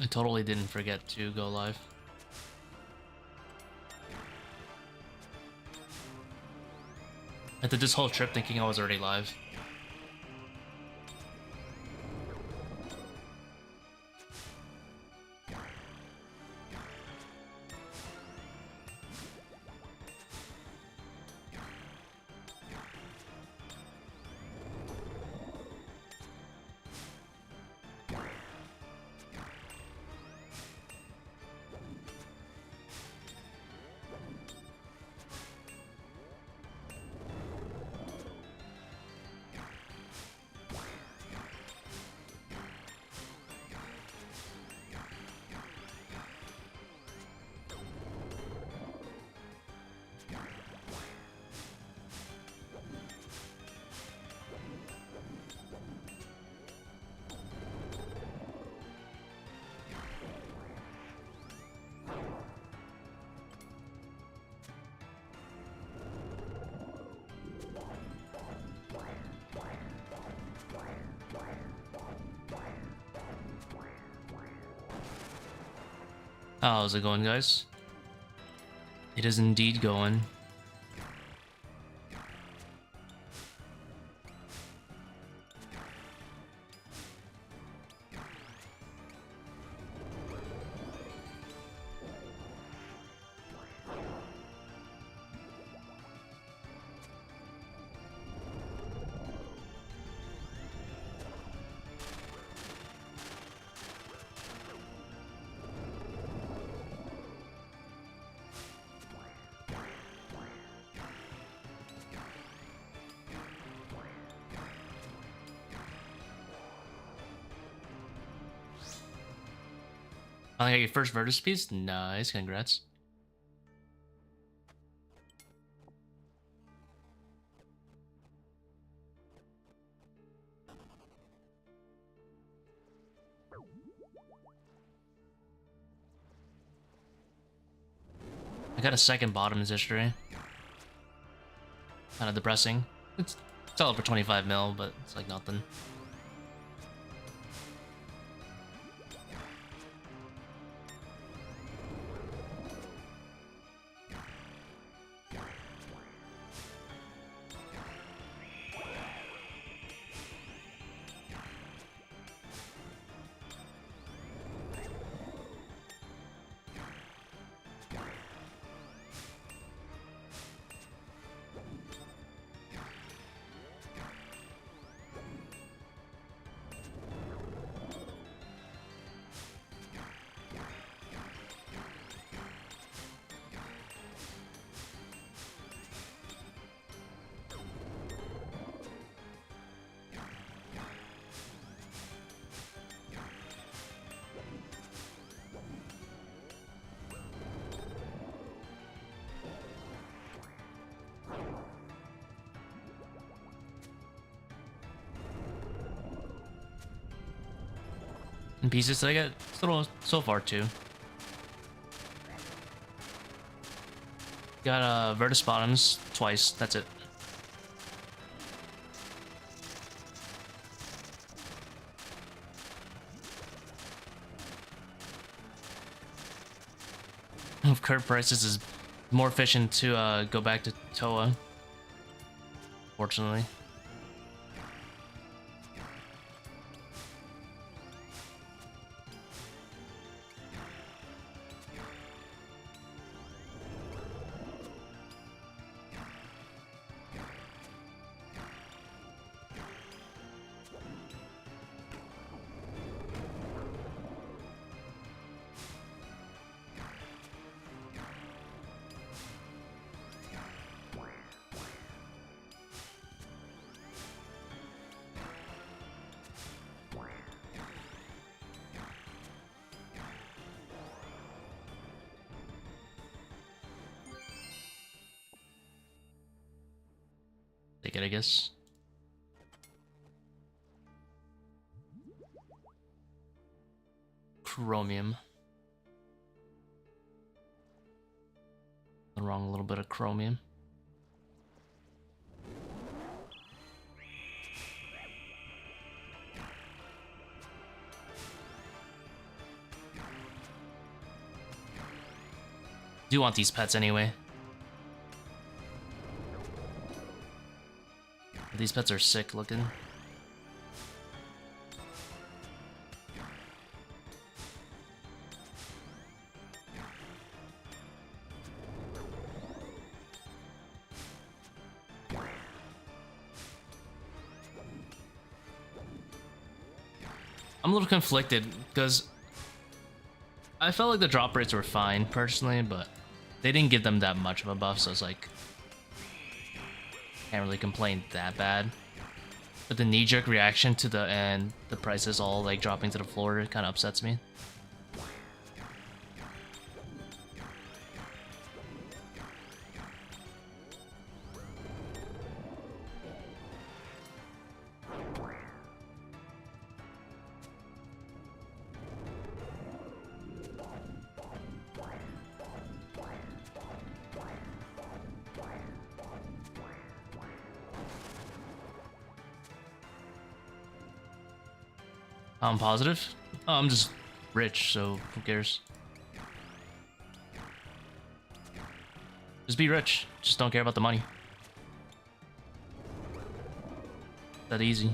I totally didn't forget to go live. I did this whole trip thinking I was already live. How's it going, guys? It is indeed going. I got your first Virtus piece? Nice, congrats. I got a second bottoms history. Kind of depressing. It's all for 25 mil, but it's like nothing. And pieces that I got so far too. Got Virtus bottoms twice. That's it. With current prices, is more efficient to go back to Toa. Fortunately. Take it, I guess. Chromium. Wrong, a little bit of chromium. Do want these pets anyway. These pets are sick looking. I'm a little conflicted because I felt like the drop rates were fine personally, but they didn't give them that much of a buff, so it's like can't really complain that bad. But the knee-jerk reaction to the prices all like dropping to the floor, it kind of upsets me. I'm positive. Oh, I'm just rich, so who cares? Just be rich. Just don't care about the money. That easy.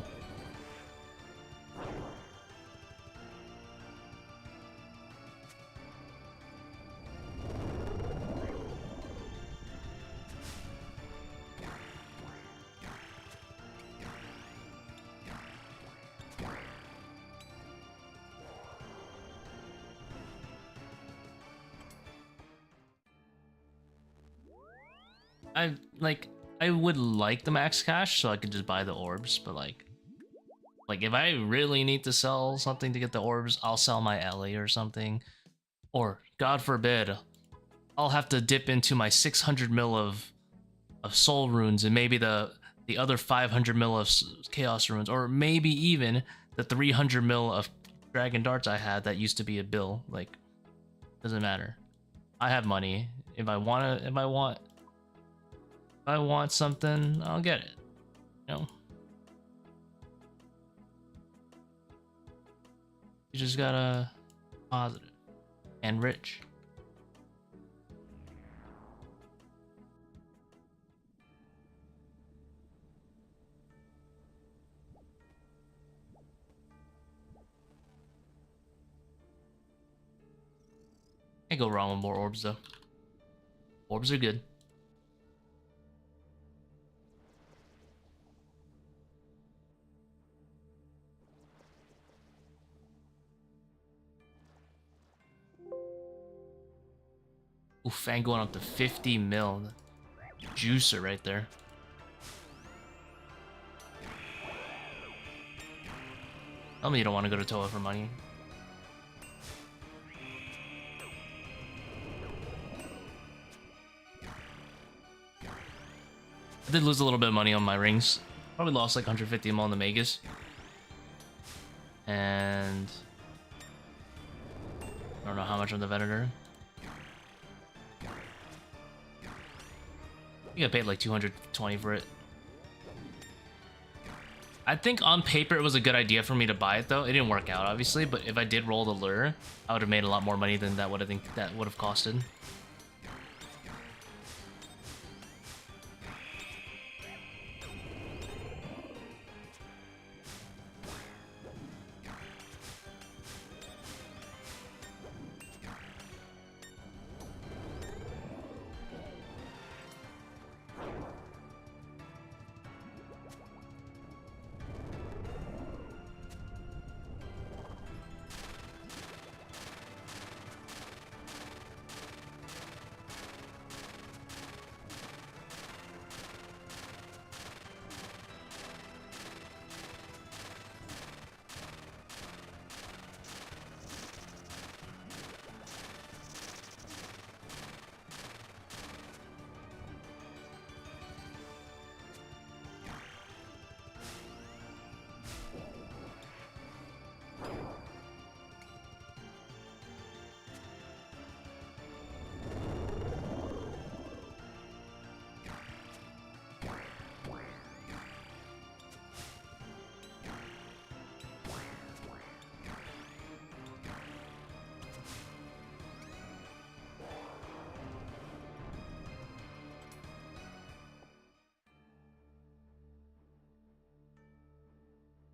I would like the max cash so I could just buy the orbs, but like if I really need to sell something to get the orbs, I'll sell my LA or something. Or God forbid, I'll have to dip into my 600 mil of soul runes and maybe the other 500 mil of chaos runes, or maybe even the 300 mil of dragon darts I had that used to be a bill. Like, doesn't matter. I have money. If I want something, I'll get it. You know? You just gotta positive and rich. Can't go wrong with more orbs though. Orbs are good. Ooh, Fang going up to 50 mil. Juicer right there. Tell me you don't want to go to Toa for money. I did lose a little bit of money on my rings. Probably lost like 150 mil on the Magus. And I don't know how much on the Venator. I think I paid like 220 for it. I think on paper it was a good idea for me to buy it though. It didn't work out obviously, but if I did roll the lure, I would have made a lot more money than that would have costed.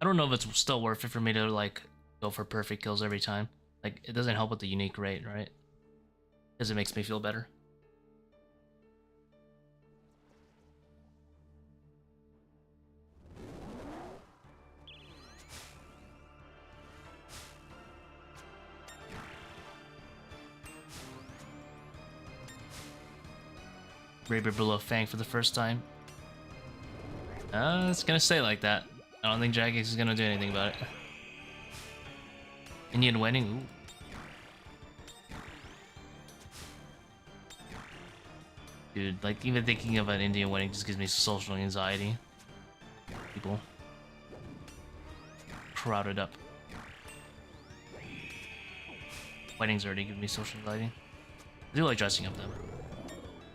I don't know if it's still worth it for me to like go for perfect kills every time. Like it doesn't help with the unique rate, right? Because it makes me feel better. Raber below Fang for the first time. It's gonna stay like that. I don't think Jagex is gonna do anything about it. Indian wedding? Ooh. Dude, like even thinking of an Indian wedding just gives me social anxiety. People crowded up. Weddings already give me social anxiety. I do like dressing up though.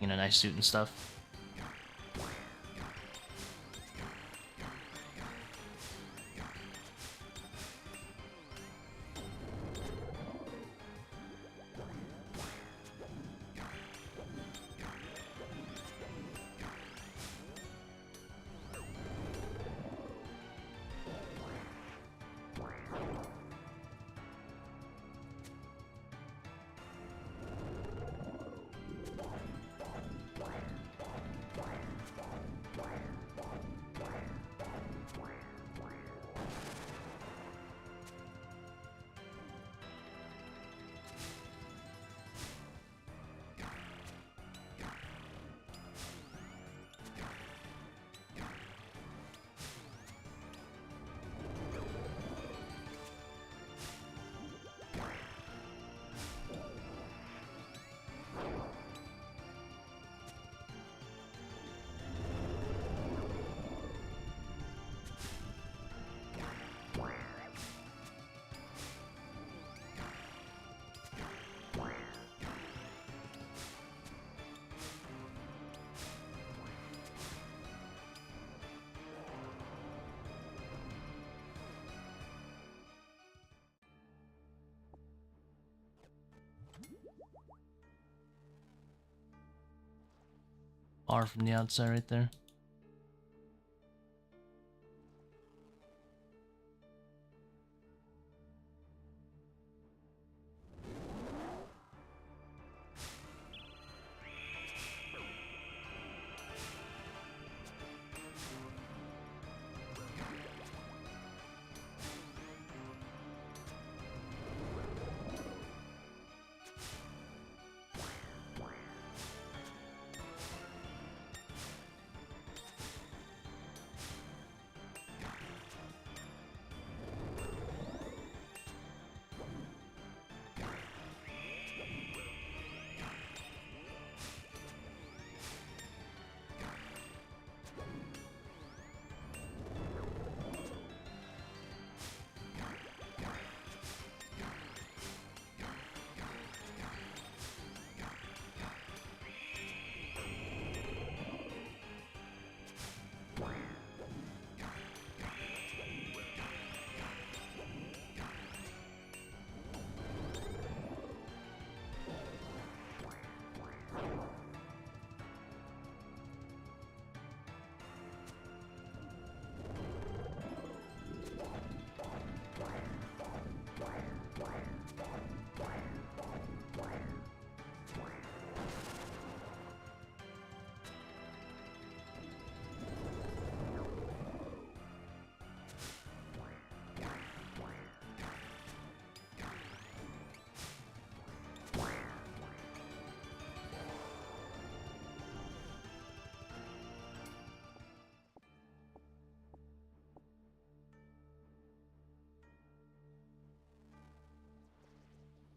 In a nice suit and stuff. R from the outside right there.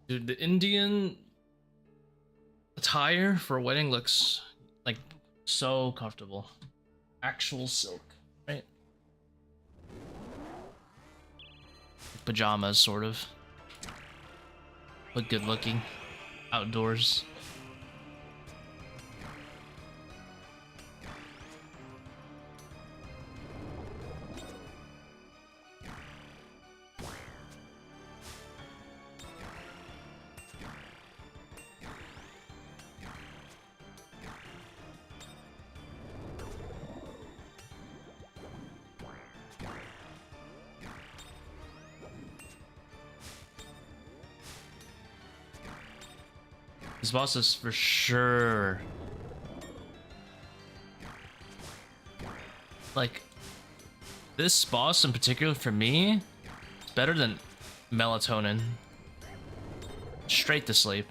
Dude, the Indian attire for a wedding looks like so comfortable. Actual silk, right? Pajamas, sort of. But good looking. Outdoors. This boss is for sure like this boss in particular for me is better than melatonin. Straight to sleep.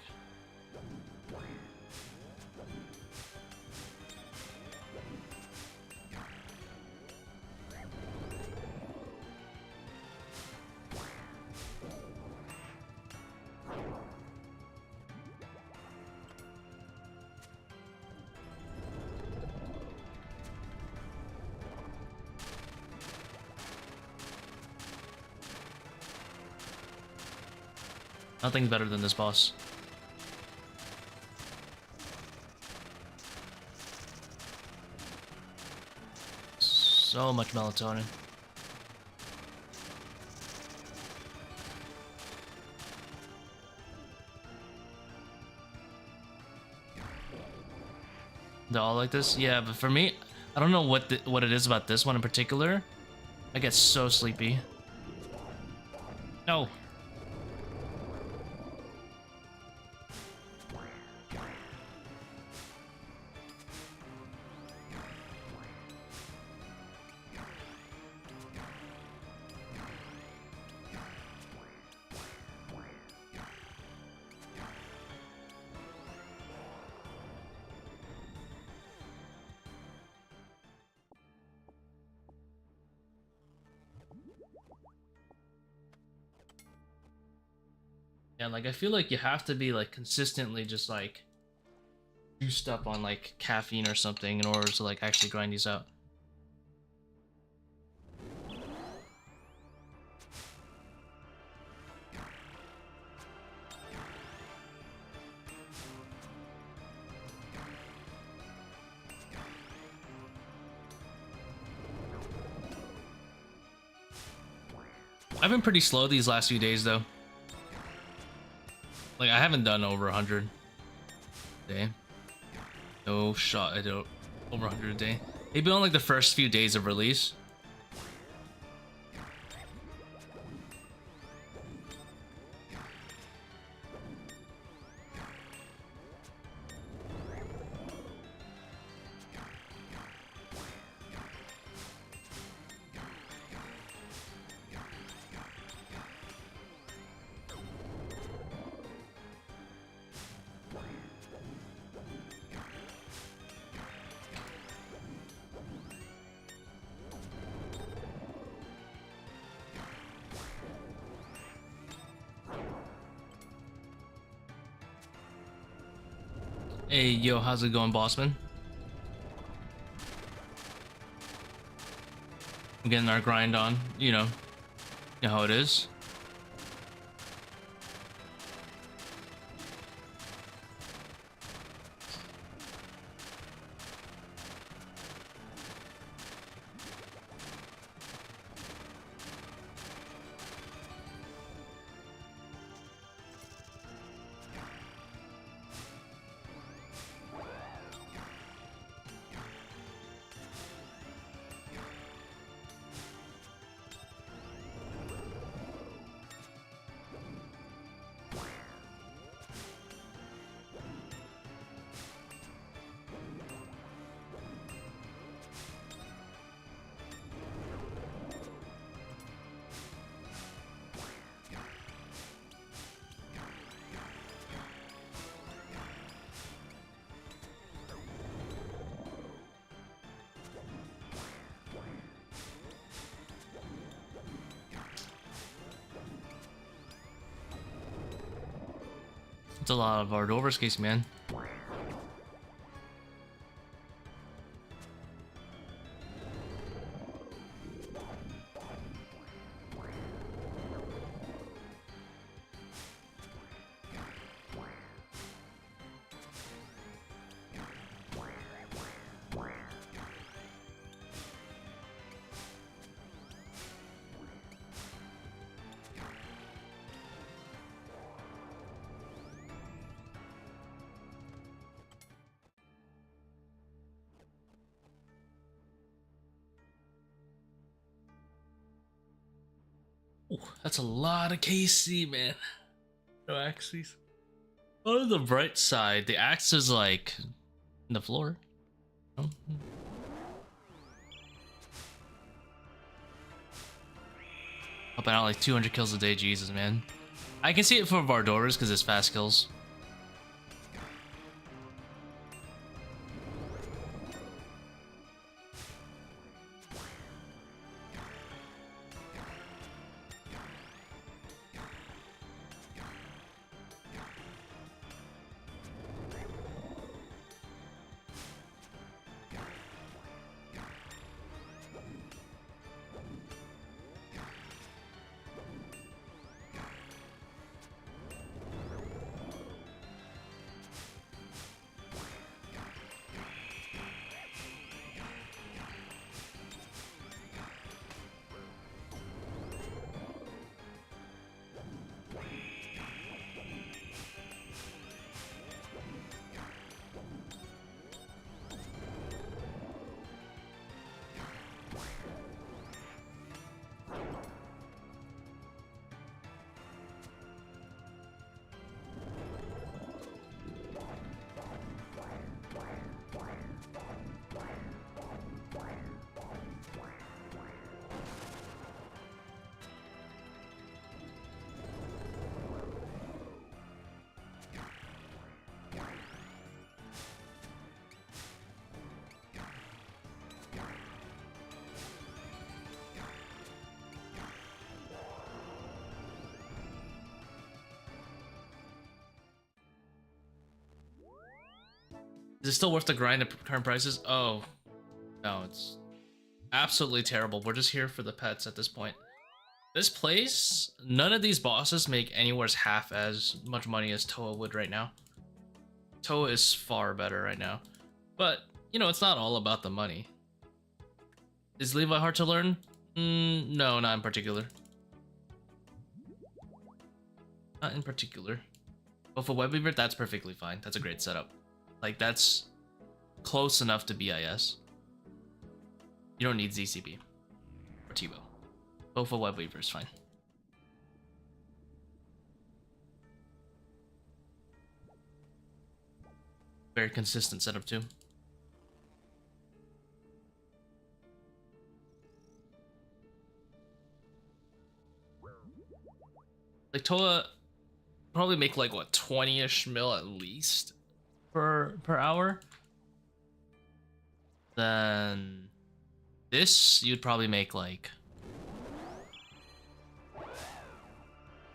Nothing's better than this boss. So much melatonin. They're all like this? Yeah, but for me, I don't know what what it is about this one in particular. I get so sleepy. No. Yeah, like I feel like you have to be like consistently just like juiced up on like caffeine or something in order to like actually grind these out. I've been pretty slow these last few days though. Like I haven't done over 100 a day. No shot I do over 100 a day. Maybe on like the first few days of release. Hey, yo, how's it going, Bossman? I'm getting our grind on, you know how it is. It's a lot of hard overskates, man. Ooh, that's a lot of KC, man. No axes. On the bright side, the axe is like in the floor. Oh. Helping out like 200 kills a day, Jesus, man. I can see it for Vardoras because it's fast kills. Is it still worth the grind at current prices? Oh, no, it's absolutely terrible. We're just here for the pets at this point. This place, none of these bosses make anywhere half as much money as Toa would right now. Toa is far better right now. But, you know, it's not all about the money. Is Levi hard to learn? No, not in particular. Not in particular. But for Webweaver, that's perfectly fine. That's a great setup. Like, that's close enough to BIS. You don't need ZCB or T-Bow. Both for Webweaver is fine. Very consistent setup too. Like Toa probably make like what 20-ish mil at least per hour. Then this you'd probably make like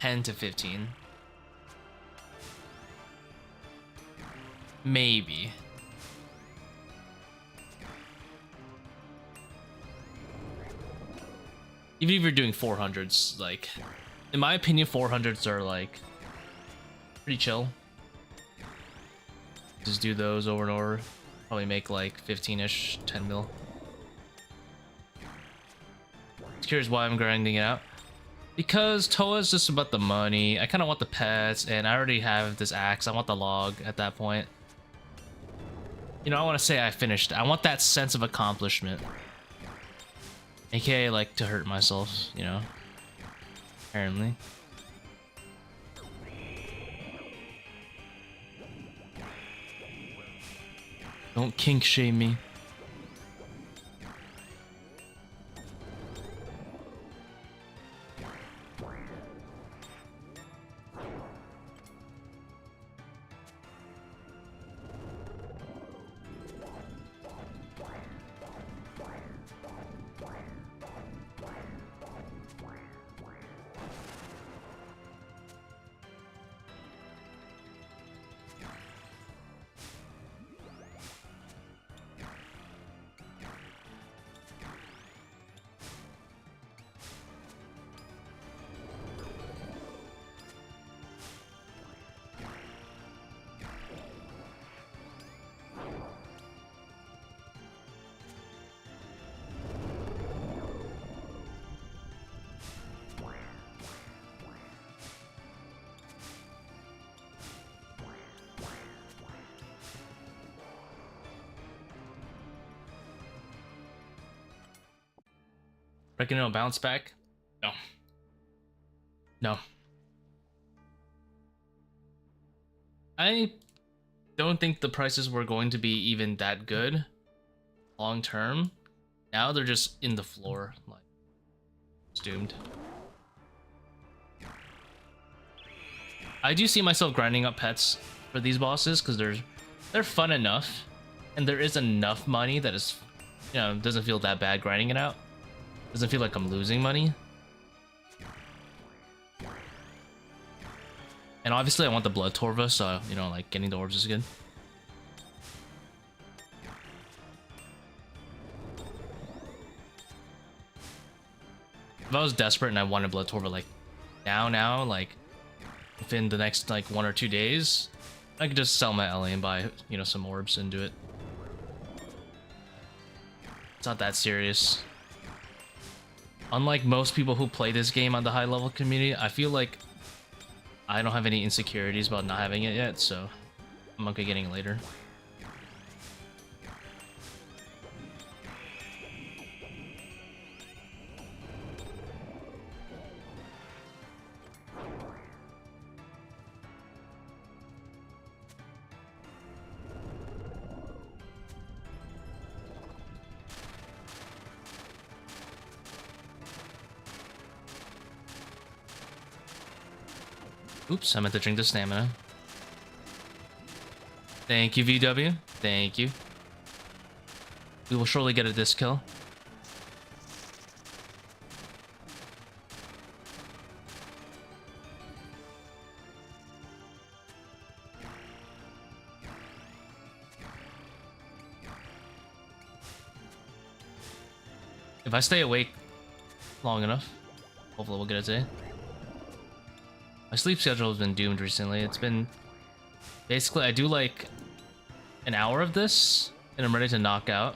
10 to 15. Maybe. Even if you're doing 400s, like, in my opinion, 400s are like pretty chill. Just do those over and over. Probably make like 15-ish, 10 mil. Just curious why I'm grinding it out. Because Toa is just about the money. I kind of want the pets, and I already have this axe. I want the log at that point. You know, I want to say I finished. I want that sense of accomplishment. AKA, like, to hurt myself, you know? Apparently. Don't kink shame me. Reckon it'll bounce back? No. No. I don't think the prices were going to be even that good long term. Now they're just in the floor, like it's doomed. I do see myself grinding up pets for these bosses because they're fun enough, and there is enough money that is, you know, doesn't feel that bad grinding it out. Doesn't feel like I'm losing money. And obviously I want the blood torva, so you know, like getting the orbs is good. If I was desperate and I wanted blood torva like now, like within the next like 1 or 2 days, I could just sell my LA and buy, you know, some orbs and do it. It's not that serious. Unlike most people who play this game on the high level community, I feel like I don't have any insecurities about not having it yet, so I'm okay getting it later. Oops, I meant to drink the stamina. Thank you, VW. Thank you. We will surely get a disc kill. If I stay awake long enough, hopefully we'll get it today. My sleep schedule has been doomed recently. It's been basically I do like an hour of this and I'm ready to knock out.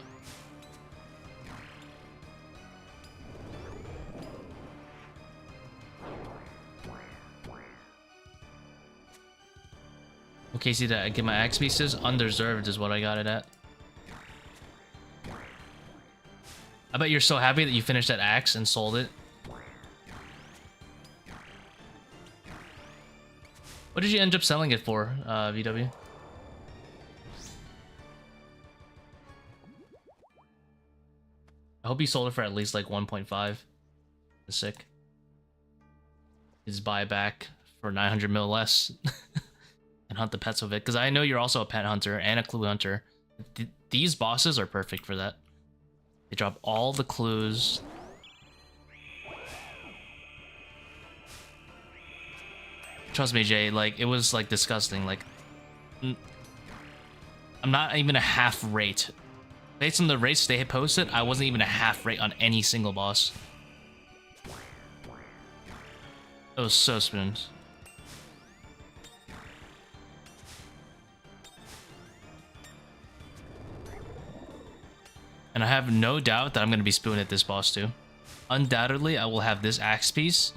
Okay, see that I get my axe pieces. Undeserved is what I got it at. I bet you're so happy that you finished that axe and sold it. What did you end up selling it for, VW? I hope you sold it for at least like 1.5. Sick. Just buy it back for 900 mil less and hunt the pets with it. Because I know you're also a pet hunter and a clue hunter. These bosses are perfect for that. They drop all the clues. Trust me, Jay, like, it was, like, disgusting. Like, I'm not even a half rate. Based on the rates they had posted, I wasn't even a half rate on any single boss. It was so smooth. And I have no doubt that I'm going to be spoon at this boss, too. Undoubtedly, I will have this axe piece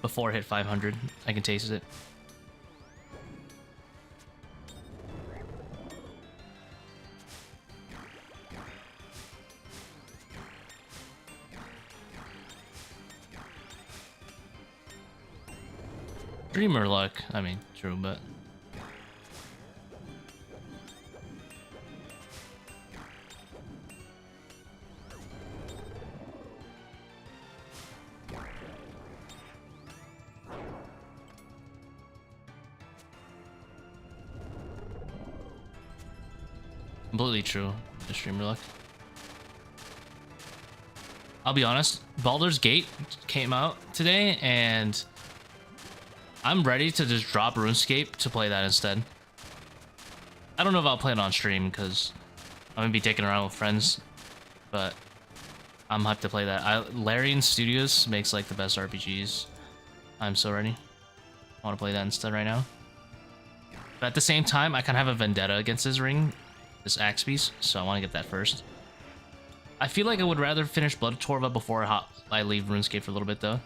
before I hit 500. I can taste it. Dreamer luck. I mean, true, but... completely true, the streamer luck. I'll be honest, Baldur's Gate came out today, and I'm ready to just drop RuneScape to play that instead. I don't know if I'll play it on stream, because I'm going to be taking it around with friends, but I'm hyped to play that. Larian Studios makes, like, the best RPGs. I'm so ready. I want to play that instead right now. But at the same time, I kind of have a vendetta against this ring. This axe piece, so I want to get that first. I feel like I would rather finish Blood Torva before I leave RuneScape for a little bit, though.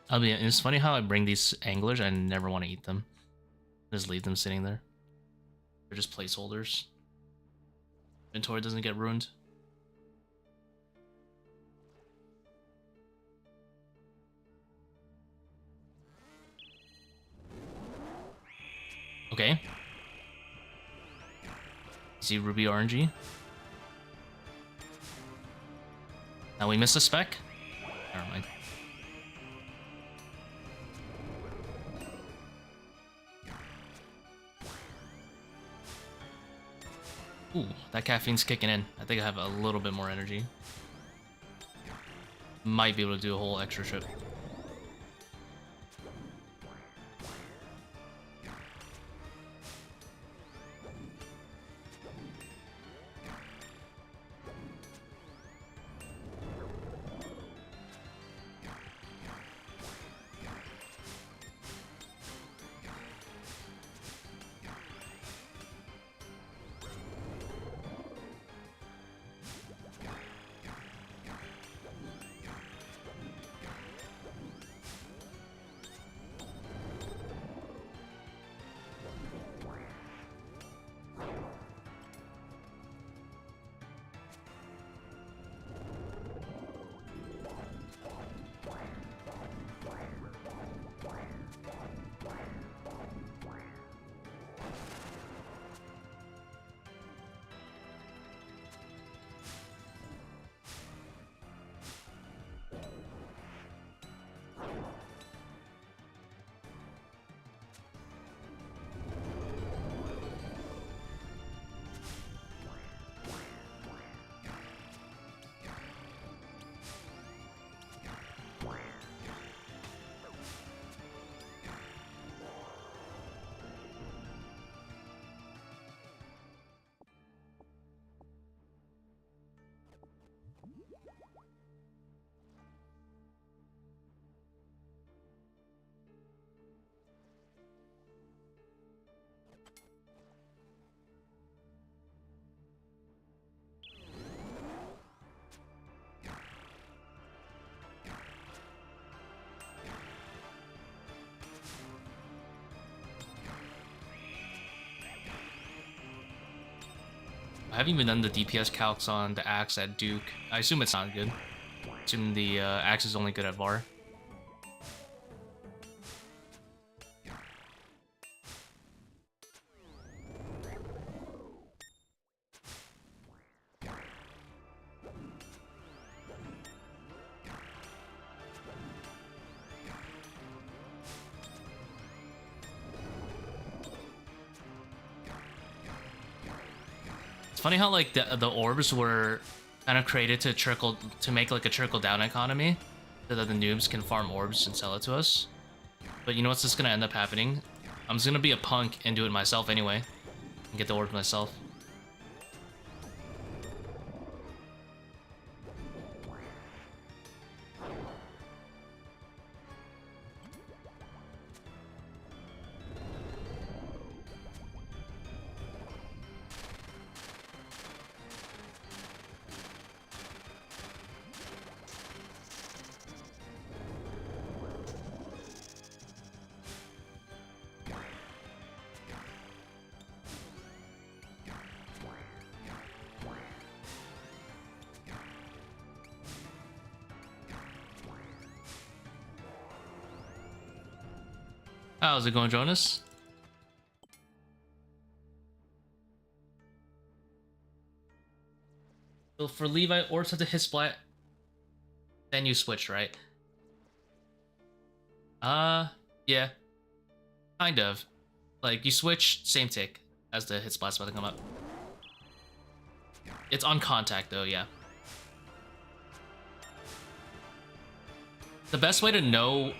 I mean, it's funny how I bring these anglers. I never want to eat them. Just leave them sitting there. They're just placeholders. Inventory doesn't get ruined. Okay. See Ruby RNG. Now we missed a spec? Never mind. Ooh, that caffeine's kicking in. I think I have a little bit more energy. Might be able to do a whole extra trip. I haven't even done the DPS calcs on the axe at Duke. I assume it's not good. I assume the axe is only good at VAR. It's funny how like the orbs were kind of created to make like a trickle down economy, so that the noobs can farm orbs and sell it to us. But you know what's just gonna end up happening? I'm just gonna be a punk and do it myself anyway, and get the orbs myself. How's it going, Jonas? So for Levi, orbs have to hit splat, then you switch, right? Yeah. Kind of. Like, you switch, same tick as the hit splat's about to come up. It's on contact, though, yeah. The best way to know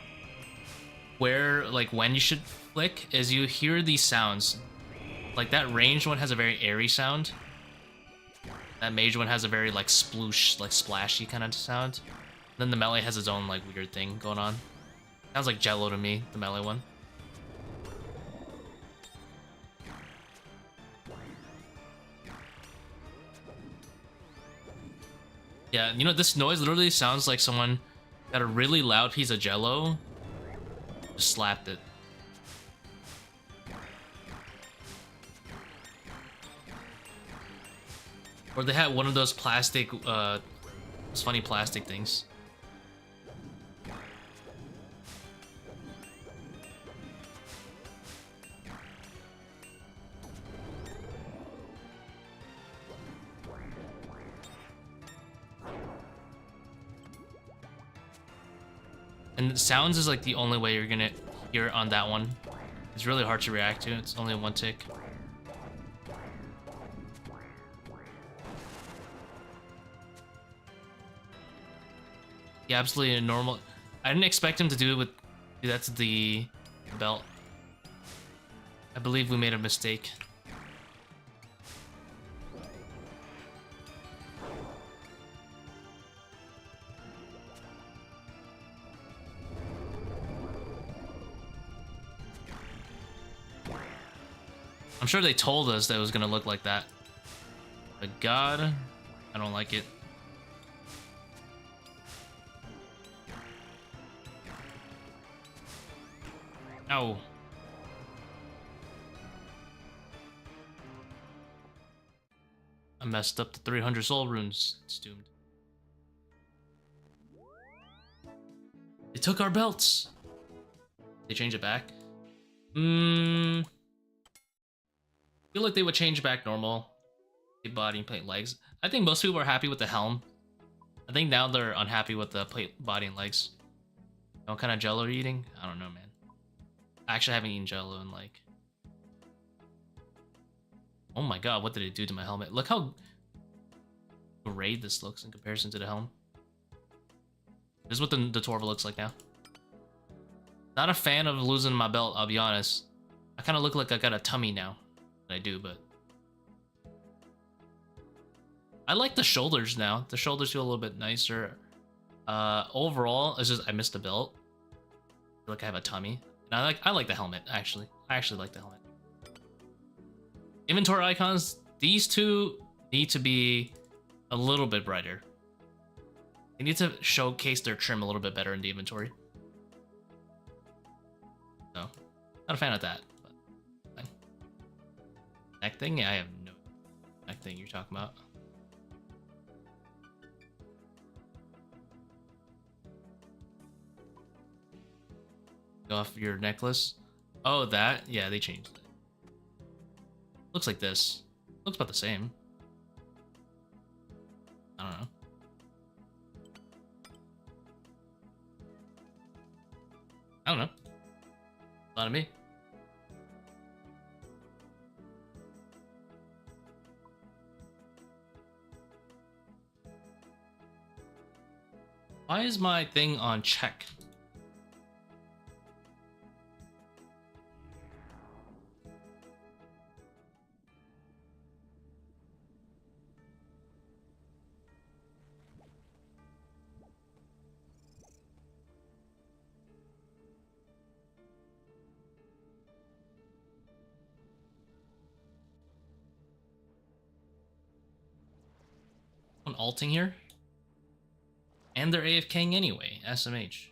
where, like, when you should flick is you hear these sounds. Like, that ranged one has a very airy sound. That mage one has a very, like, sploosh, like, splashy kind of sound. Then the melee has its own, like, weird thing going on. Sounds like Jello to me, the melee one. Yeah, you know, this noise literally sounds like someone got a really loud piece of Jello Just slapped it. Or they had one of those plastic, those funny plastic things. And sounds is like the only way you're gonna hear it on that one. It's really hard to react to. It's only one tick. Yeah, absolutely a normal. I didn't expect him to do it with. That's the belt. I believe we made a mistake. I'm sure they told us that it was gonna look like that. But God, I don't like it. Ow. I messed up the 300 soul runes. It's doomed. They took our belts. They changed it back. Feel like they would change back normal. Plate body and plate legs. I think most people are happy with the helm. I think now they're unhappy with the plate body and legs. What kind of jello are you eating? I don't know, man. I actually haven't eaten jello in like... Oh my god, what did it do to my helmet? Look how gray this looks in comparison to the helm. This is what the Torva looks like now. Not a fan of losing my belt, I'll be honest. I kind of look like I got a tummy now. I do, but... I like the shoulders now. The shoulders feel a little bit nicer. Overall, it's just I missed the belt. I feel like I have a tummy. And I like the helmet, actually. I actually like the helmet. Inventory icons, these two need to be a little bit brighter. They need to showcase their trim a little bit better in the inventory. So, not a fan of that. But fine. Neck thing? Yeah, I have no neck thing you're talking about. Go off your necklace. Oh, that? Yeah, they changed it. Looks like this. Looks about the same. I don't know. I don't know. Not of me. Why is my thing on check? Alting here, and they're AFKing anyway. SMH.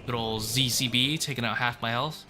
Good old ZCB taking out half my health.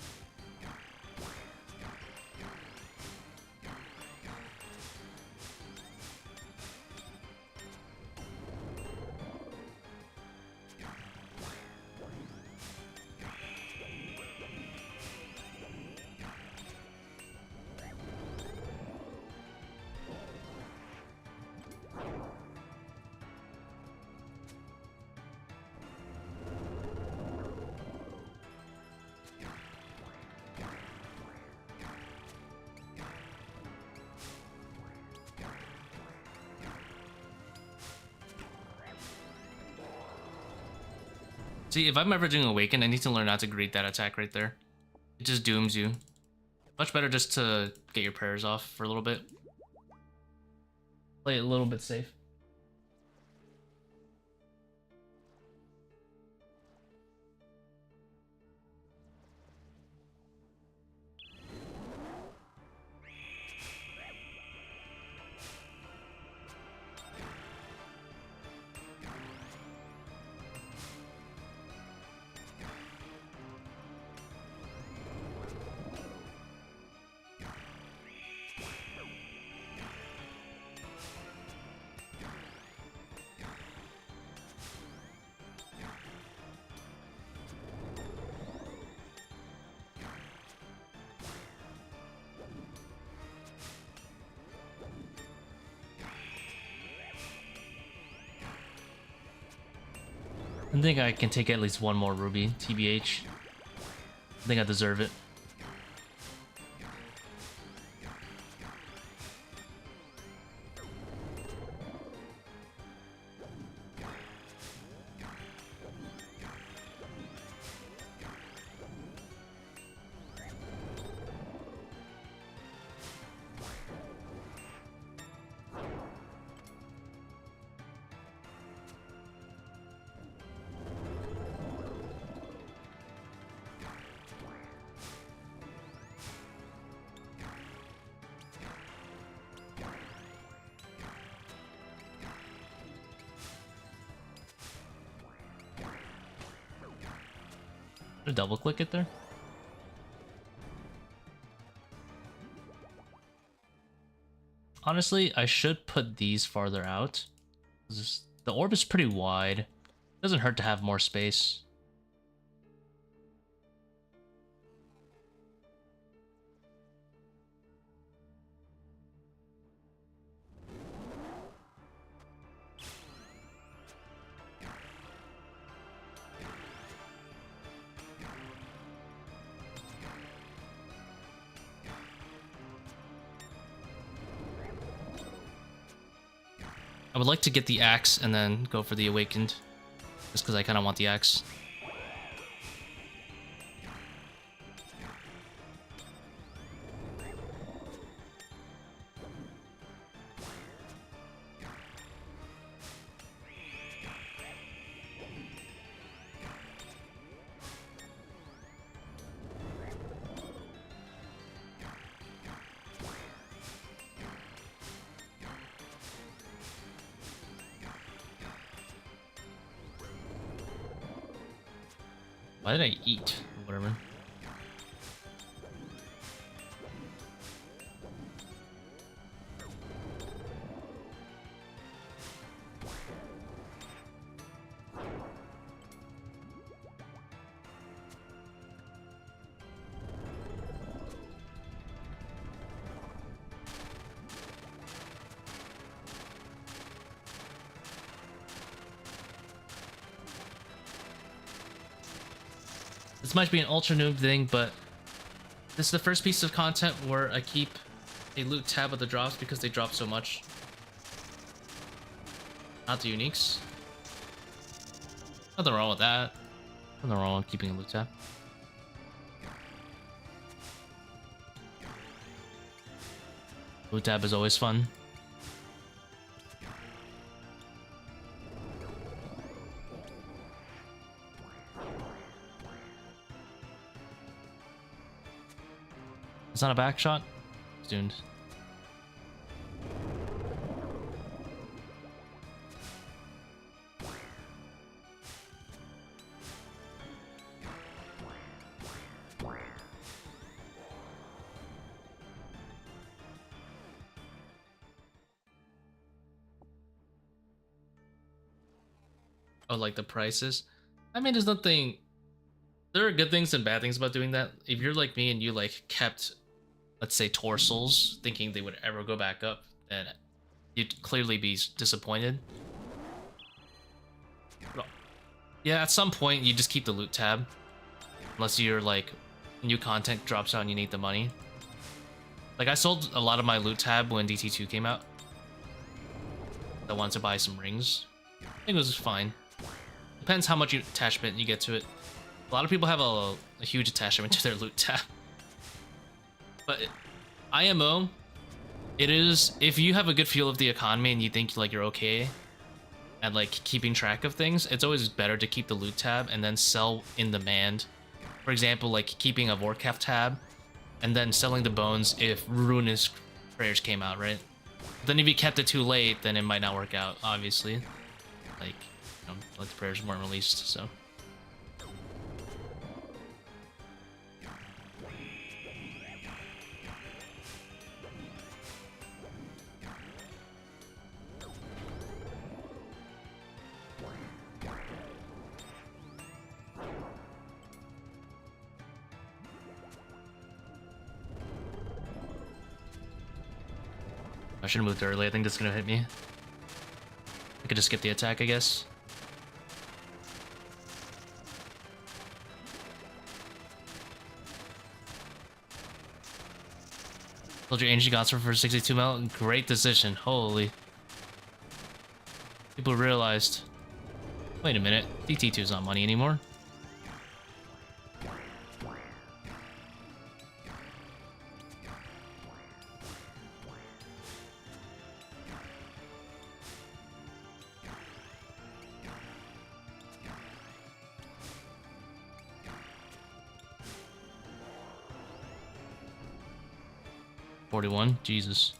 See, if I'm ever doing Awaken, I need to learn how to greet that attack right there. It just dooms you. Much better just to get your prayers off for a little bit. Play it a little bit safe. I think I can take at least one more ruby, TBH. I think I deserve it. Double click it there. Honestly, I should put these farther out. The orb is pretty wide. Doesn't hurt to have more space. I would like to get the axe and then go for the awakened, just because I kind of want the axe. Why did I eat? Whatever. This might be an ultra noob thing, but this is the first piece of content where I keep a loot tab of the drops because they drop so much. Not the uniques. Nothing wrong with that. Nothing wrong with keeping a loot tab. Loot tab is always fun. It's not a back shot? It's doomed. Oh, like the prices? I mean, there's nothing... There are good things and bad things about doing that. If you're like me and you like kept, let's say, torsos, thinking they would ever go back up, then you'd clearly be disappointed. Yeah, at some point you just keep the loot tab, unless you're like new content drops out and you need the money. Like I sold a lot of my loot tab when DT2 came out. I wanted to buy some rings. I think it was fine. depends how much attachment you get to it. A lot of people have a huge attachment to their loot tab. But IMO, it is, if you have a good feel of the economy and you think like you're okay at like keeping track of things, it's always better to keep the loot tab and then sell in demand. For example, like keeping a Warcraft tab and then selling the bones if Ruinous Prayers came out, right? Then if you kept it too late, then it might not work out, obviously. Like, you know, like the prayers weren't released, so. I should have moved early. I think that's gonna hit me. I could just skip the attack, I guess. Told your Ancient Gods for 62 mil. Great decision. Holy. People realized. Wait a minute. DT2 is not money anymore. Jesus.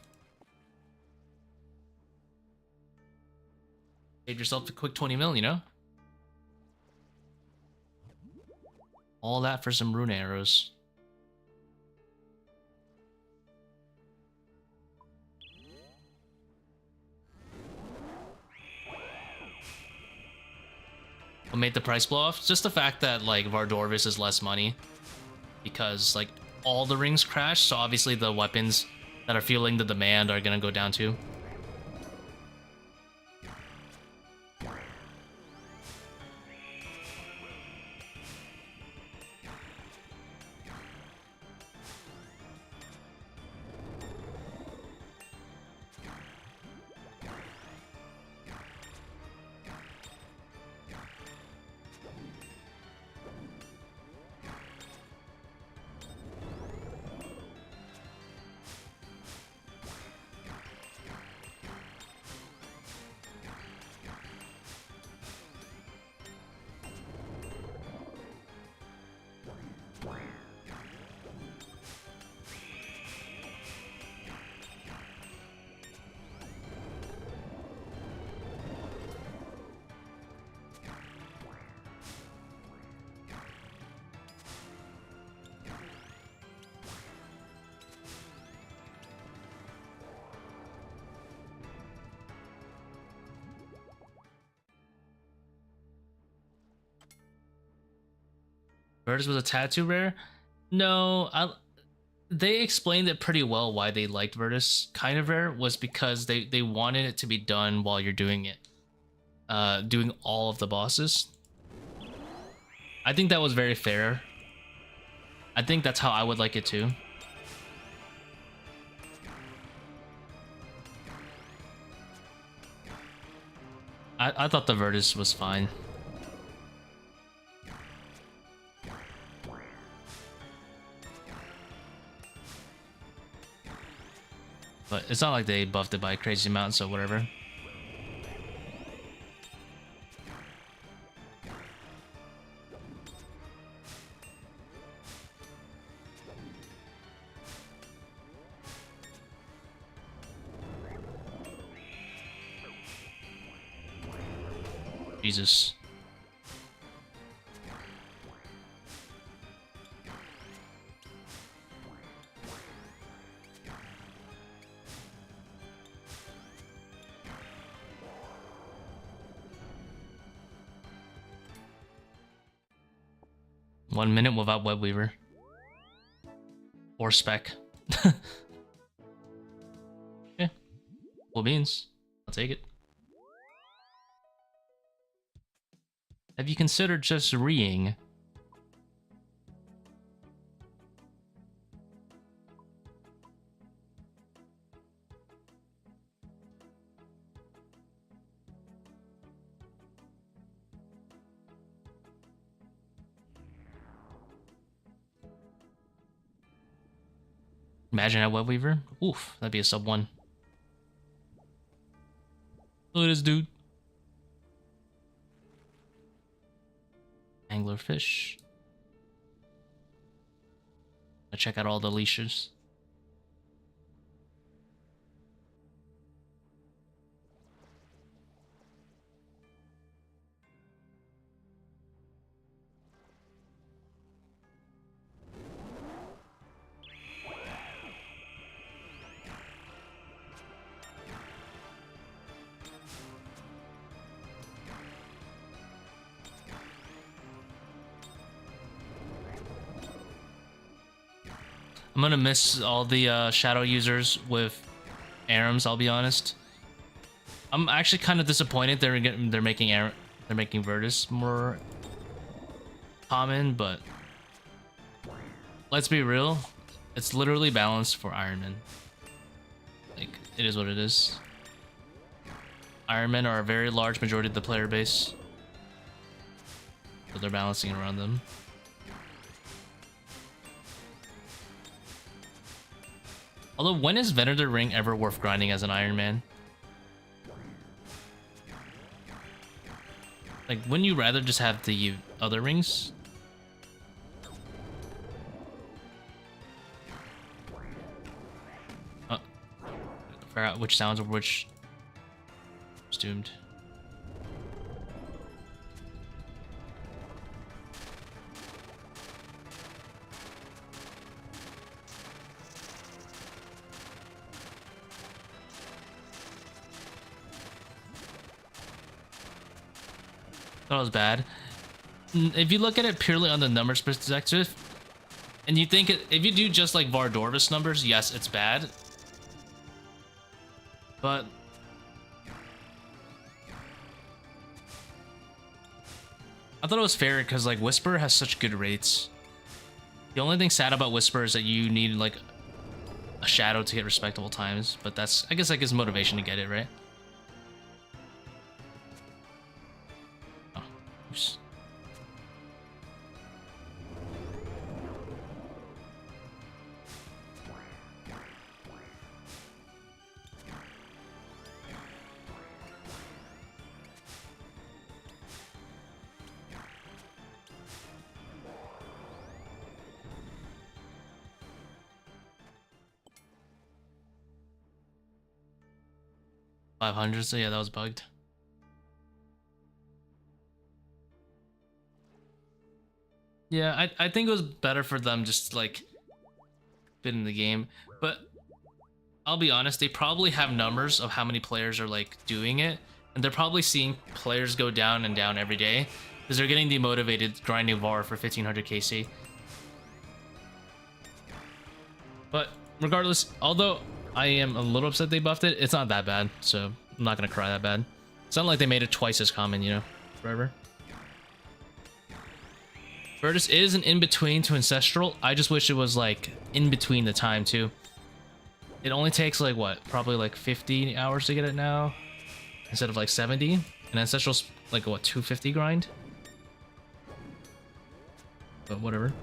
Save yourself a quick 20 mil, you know? All that for some rune arrows. What made the price blow off? Just the fact that, like, Vardorvis is less money. Because, like, all the rings crash, so obviously the weapons that are feeling the demand are gonna go down too. Virtus was a tattoo rare? No, they explained it pretty well why they liked Virtus kind of rare was because they wanted it to be done while you're doing it. Doing all of the bosses. I think that was very fair. I think that's how I would like it too. I thought the Virtus was fine. But it's not like they buffed it by a crazy amount, so whatever. Jesus. One minute without Webweaver. Or Spec. Yeah. Cool beans. I'll take it. Have you considered just reing? Imagine that web weaver. Oof, that'd be a sub 1. Look at this dude. Anglerfish. I check out all the leashes. I'm gonna miss all the shadow users with Arams, I'll be honest. I'm actually kind of disappointed they're making Virtus more common, but let's be real, it's literally balanced for Ironman. Like, it is what it is. Ironmen are a very large majority of the player base, so they're balancing around them. Although, when is Venator Ring ever worth grinding as an Iron Man? Like, wouldn't you rather just have the other rings? I forgot which sounds of which was doomed. That was bad. If you look at it purely on the numbers perspective, and you think if you do just like Vardorvis numbers, yes, it's bad. But I thought it was fair because like Whisper has such good rates. The only thing sad about Whisper is that you need like a shadow to get respectable times, but that's, I guess, that gives motivation to get it, right? Oh, oops. $500, so yeah, that was bugged. Yeah, I think it was better for them just like fit in the game, but I'll be honest, they probably have numbers of how many players are like doing it, and they're probably seeing players go down and down every day because they're getting demotivated grinding VAR for 1500 KC. But regardless, although I am a little upset they buffed it, it's not that bad, so I'm not gonna cry that bad. It's not like they made it twice as common, you know, forever. Virtus is an in-between to Ancestral. I just wish it was like in between the time too. It only takes like what, probably like 50 hours to get it now instead of like 70, and Ancestral's like what, 250 grind? But whatever.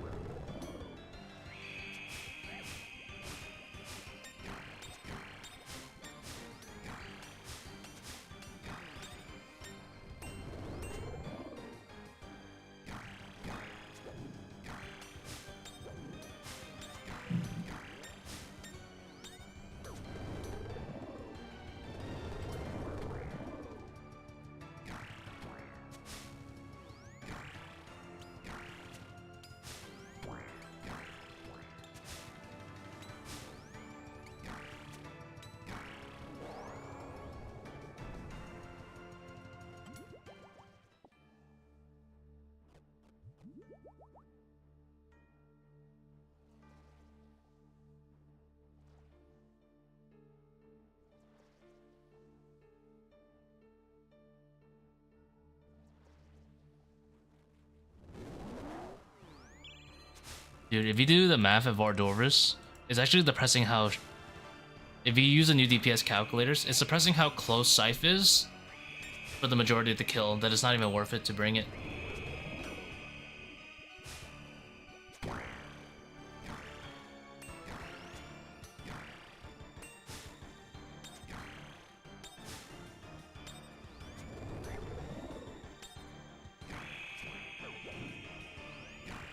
Dude, if you do the math at Vardorvis, it's actually depressing how... If you use the new DPS calculators, it's depressing how close Scythe is for the majority of the kill, that it's not even worth it to bring it.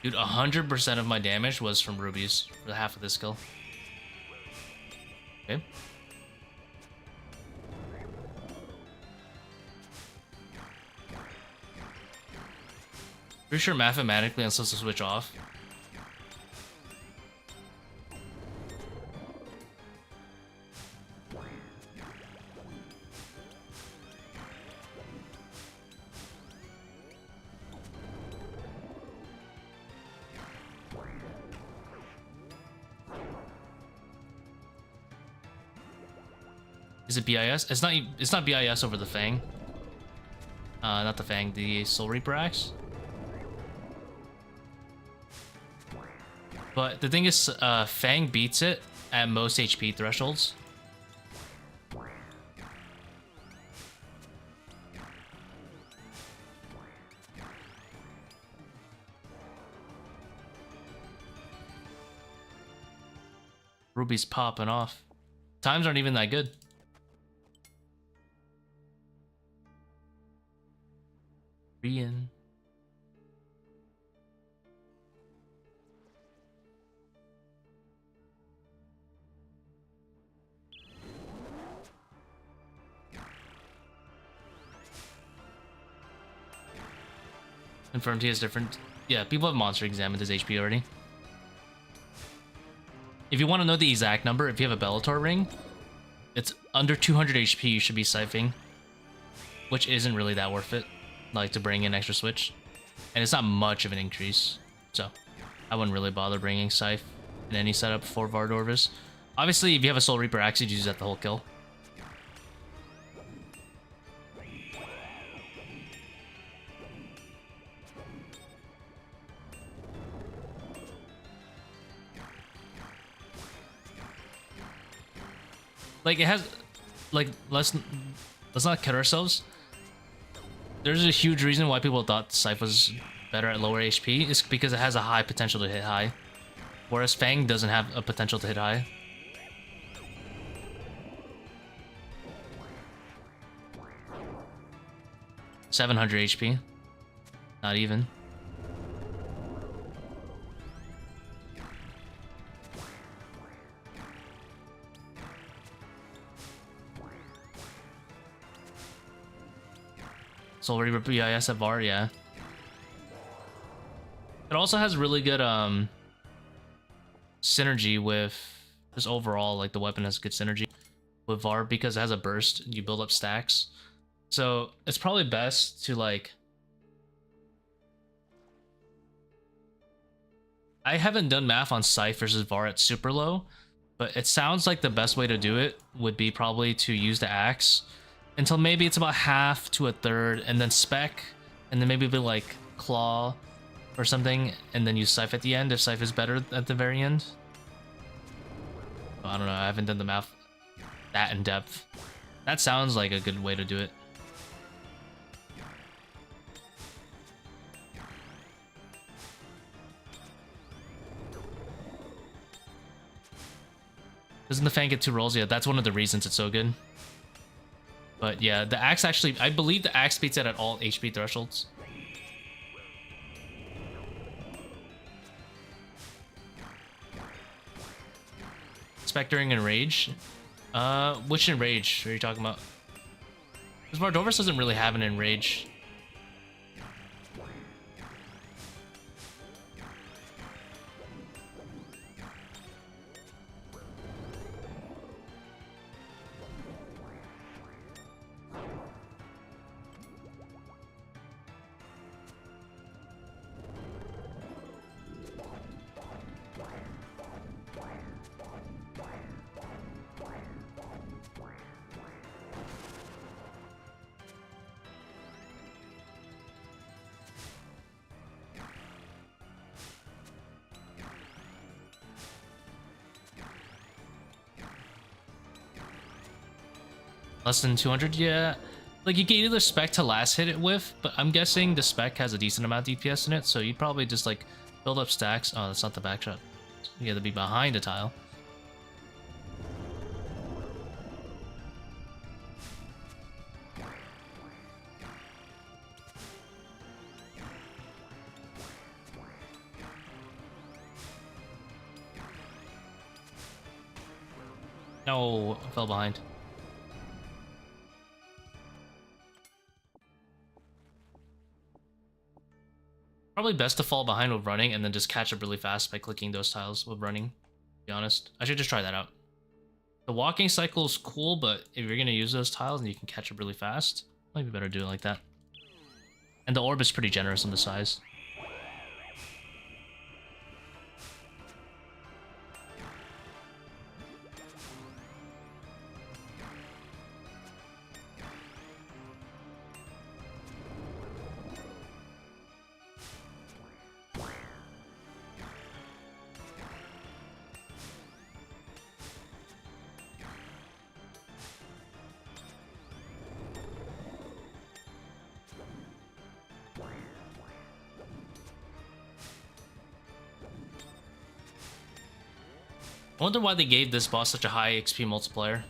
Dude, 100% of my damage was from rubies for half of this skill. Okay. Pretty sure mathematically I'm supposed to switch off. Is it BIS? It's not. It's not BIS over the Fang. Not the Fang. The Soul Reaper axe. But the thing is, Fang beats it at most HP thresholds. Ruby's popping off. Times aren't even that good. Rian. Confirmed he has different... Yeah, people have monster examined his HP already. If you want to know the exact number, if you have a Bellator ring, it's under 200 HP you should be siphoning, which isn't really that worth it, like to bring in extra switch. And it's not much of an increase, so I wouldn't really bother bringing Scythe in any setup for Vardorvis. Obviously, if you have a Soul Reaper axe, you'd use that the whole kill. Like, it has... Like, let's not kid ourselves. There's a huge reason why people thought Scythe was better at lower HP. It's because it has a high potential to hit high. Whereas Fang doesn't have a potential to hit high. $700 HP. Not even. Soul Reaper BIS at VAR, yeah. It also has really good synergy with just overall, like the weapon has good synergy with VAR because it has a burst and you build up stacks. So it's probably best to like... I haven't done math on Scythe versus VAR at super low, but it sounds like the best way to do it would be probably to use the axe until maybe it's about half to a third, and then spec, and then maybe be like claw or something, and then use Scythe at the end if Scythe is better at the very end. I don't know, I haven't done the math that in depth. That sounds like a good way to do it. Doesn't the Fang get 2 rolls? Yeah, that's one of the reasons it's so good. But yeah, the axe actually, I believe the axe beats it at all HP thresholds. Spectering and Rage? Which Enrage are you talking about? Because Vardorvis doesn't really have an Enrage. Less than 200, yeah. Like, you can either spec to last hit it with, but I'm guessing the spec has a decent amount of DPS in it, so you'd probably just, like, build up stacks. Oh, that's not the backshot. You gotta be behind a tile. No, I fell behind. Probably best to fall behind with running and then just catch up really fast by clicking those tiles with running, to be honest. I should just try that out. The walking cycle is cool, but if you're going to use those tiles and you can catch up really fast, might be better to do it like that. And the orb is pretty generous on the size. I wonder why they gave this boss such a high XP multiplier.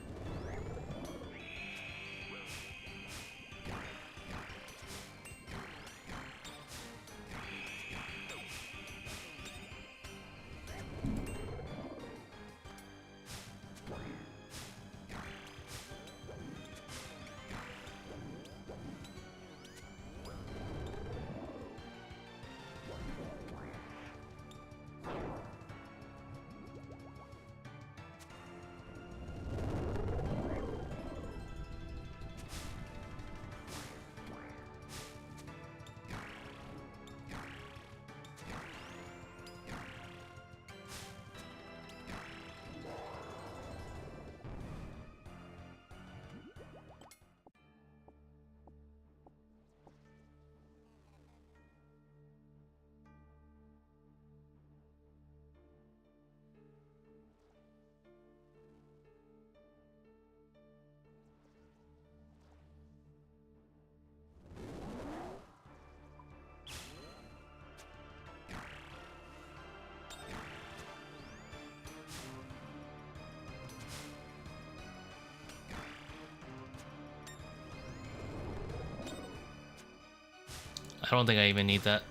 I don't think I even need that.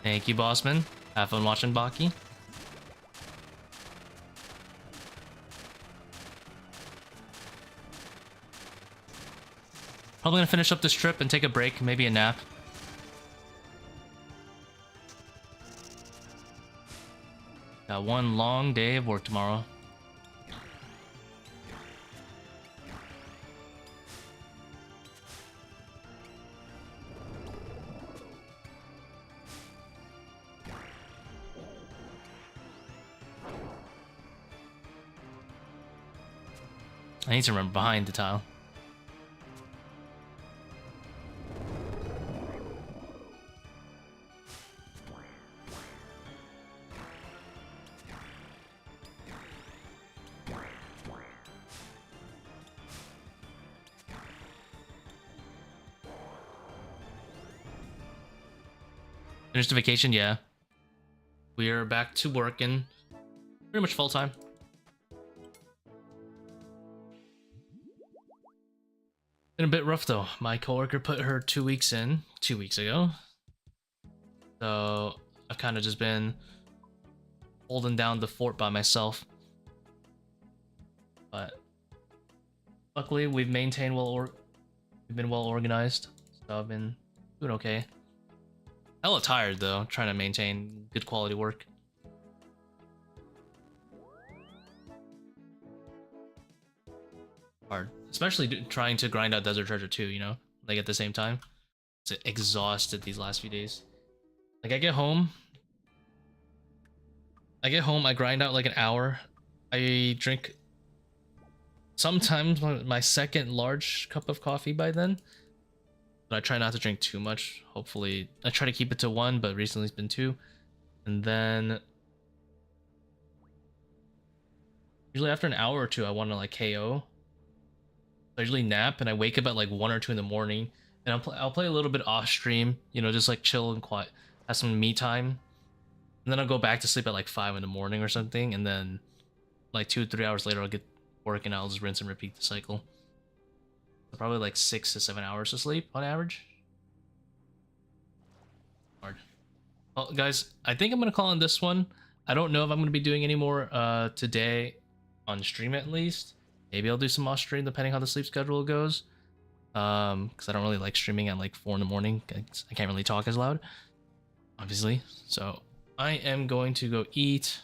Thank you, Bossman. Have fun watching Baki. Probably gonna finish up this trip and take a break, maybe a nap. Got one long day of work tomorrow. I need to remember behind the tile. Finished the vacation, yeah. We are back to working pretty much full time. Been a bit rough though. My coworker put her 2 weeks in 2 weeks ago. So I've kind of just been holding down the fort by myself. But luckily we've maintained we've been well organized. So I've been doing okay. Hella tired though, trying to maintain good quality work. hard, especially trying to grind out Desert Treasure too. You know, like at the same time. It's exhausted these last few days. Like I get home, I grind out like an hour. I drink sometimes my second large cup of coffee by then. But I try not to drink too much. Hopefully, I try to keep it to one, but recently it's been two. And then usually after an hour or two, I want to like KO. I usually nap and I wake up at like 1 or 2 in the morning, and I'll play a little bit off stream, you know, just like chill and quiet, have some me time, and then I'll go back to sleep at like 5 in the morning or something, and then like 2 or 3 hours later I'll get working. I'll just rinse and repeat the cycle. So probably like 6 to 7 hours of sleep on average. Hard. Well, guys, I think I'm gonna call on this one. I don't know if I'm gonna be doing any more today on stream at least. Maybe I'll do some off stream depending how the sleep schedule goes. Because I don't really like streaming at like 4 in the morning. I can't really talk as loud, obviously. So I am going to go eat.